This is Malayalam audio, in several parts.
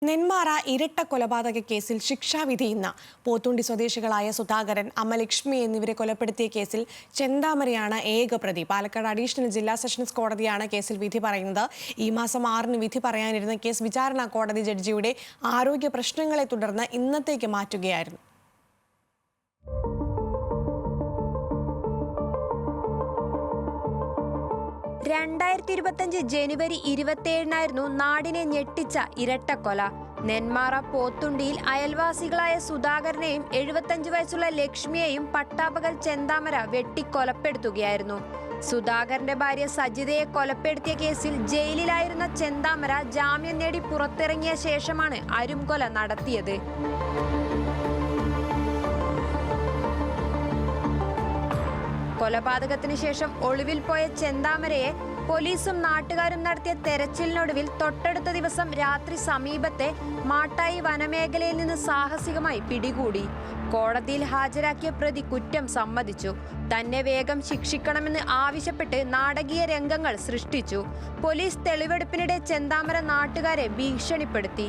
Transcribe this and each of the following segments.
നെന്മാറ ഇരട്ട കൊലപാതക കേസിൽ ശിക്ഷാവിധി ഇന്ന്. പോത്തുണ്ടി സ്വദേശികളായ സുധാകരൻ, അമ്മലക്ഷ്മി എന്നിവരെ കൊലപ്പെടുത്തിയ കേസിൽ ചെന്താമരയാണ് ഏക പ്രതി. പാലക്കാട് അഡീഷണൽ ജില്ലാ സെഷൻസ് കോടതിയാണ് കേസിൽ വിധി പറയുന്നത്. ഈ മാസം 6-ന് വിധി പറയാനിരുന്ന കേസ് വിചാരണ കോടതി ജഡ്ജിയുടെ ആരോഗ്യ പ്രശ്നങ്ങളെ തുടർന്ന് ഇന്നത്തേക്ക് മാറ്റുകയായിരുന്നു. ജനുവരി 27-നായിരുന്നു നാടിനെ ഞെട്ടിച്ച ഇരട്ടക്കൊല. നെന്മാറ പോത്തുണ്ടിയിൽ അയൽവാസികളായ സുധാകരനെയും 75 വയസ്സുള്ള ലക്ഷ്മിയെയും പട്ടാപകൽ ചെന്താമര വെട്ടിക്കൊലപ്പെടുത്തുകയായിരുന്നു. സുധാകരന്റെ ഭാര്യ സജിതയെ കൊലപ്പെടുത്തിയ കേസിൽ ജയിലിലായിരുന്ന ചെന്താമര ജാമ്യം നേടി പുറത്തിറങ്ങിയ ശേഷമാണ് അരുംകൊല നടത്തിയത്. കൊലപാതകത്തിന് ശേഷം ഒളിവിൽ പോയ ചെന്താമരയെ പോലീസും നാട്ടുകാരും നടത്തിയ തെരച്ചിലിനൊടുവിൽ തൊട്ടടുത്ത ദിവസം രാത്രി സമീപത്തെ മാട്ടായി വനമേഖലയിൽ നിന്ന് സാഹസികമായി പിടികൂടി. കോടതിയിൽ ഹാജരാക്കിയ പ്രതി കുറ്റം സമ്മതിച്ചു. തന്നെ വേഗം ശിക്ഷിക്കണമെന്ന് ആവശ്യപ്പെട്ട് നാടകീയ രംഗങ്ങൾ സൃഷ്ടിച്ചു. പോലീസ് തെളിവെടുപ്പിനിടെ ചെന്താമര നാട്ടുകാരെ ഭീഷണിപ്പെടുത്തി.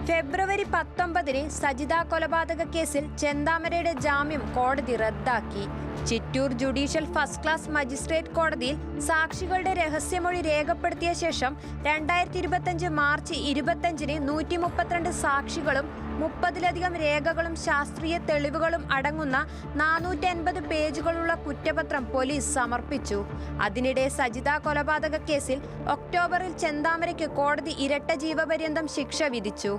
ഫെബ്രുവരി 19-ന് സജിത കൊലപാതക കേസിൽ ചെന്താമരയുടെ ജാമ്യം കോടതി റദ്ദാക്കി. Chittur judicial first class magistrate കോടതിയിൽ സാക്ഷികളുടെ രഹസ്യമൊഴി രേഖപ്പെടുത്തിയ ശേഷം 2025 മാർച്ച് 25-ന് 132 സാക്ഷികളും 30-ലധികം രേഖകളും ശാസ്ത്രീയ തെളിവുകളും അടങ്ങുന്ന 450 പേജുകളുള്ള കുറ്റപത്രം പോലീസ് സമർപ്പിച്ചു. അതിനിടെ സജിത കൊലപാതക കേസിൽ ഒക്ടോബറിൽ ചെന്താമരയ്ക്ക് കോടതി ഇരട്ട ജീവപര്യന്തം ശിക്ഷ വിധിച്ചു.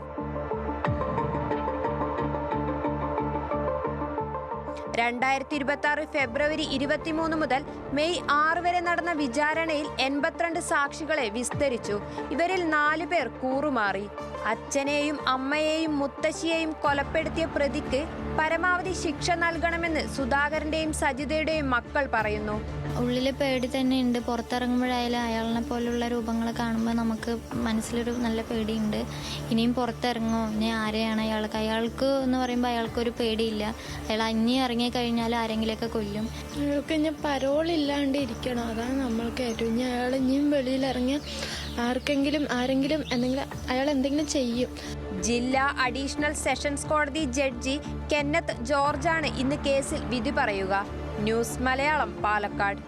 2026 ഫെബ്രുവരി 23 മുതൽ മെയ് 6 വരെ നടന്ന വിചാരണയിൽ 82 സാക്ഷികളെ വിസ്തരിച്ചു. ഇവരിൽ 4 പേർ കൂറുമാറി. അച്ഛനെയും അമ്മയെയും മുത്തശ്ശിയെയും കൊലപ്പെടുത്തിയ പ്രതിക്ക് പരമാവധി ശിക്ഷ നൽകണമെന്ന് സുധാകരന്റെയും സജിതയുടെയും മക്കൾ പറയുന്നു. ഉള്ളിൽ പേടി തന്നെ ഉണ്ട്. പുറത്തിറങ്ങുമ്പോഴായാലും അയാളിനെ പോലുള്ള രൂപങ്ങൾ കാണുമ്പോൾ നമുക്ക് മനസ്സിലൊരു നല്ല പേടിയുണ്ട്. ഇനിയും പുറത്തിറങ്ങോ, ഇനി ആരെയാണ് അയാൾക്ക് എന്ന് പറയുമ്പോൾ അയാൾക്കൊരു പേടിയില്ല. അയാൾ ഇനി ഇറങ്ങിക്കഴിഞ്ഞാൽ ആരെങ്കിലുമൊക്കെ കൊല്ലും. അയാൾക്ക് ഇനി പരോളില്ലാണ്ട് ഇരിക്കണം, അതാണ് നമ്മൾക്ക് ഏറ്റവും. ഇനി അയാൾ ഇനിയും വെളിയിലിറങ്ങിയ ആരെങ്കിലും അയാൾ എന്തെങ്കിലും ചെയ്യും. ജില്ലാ അഡീഷണൽ സെഷൻസ് കോടതി ജഡ്ജി കെന്നത്ത് ജോർജാണ് ഇന്ന് കേസിൽ വിധി പറയുക. ന്യൂസ് മലയാളം, പാലക്കാട്.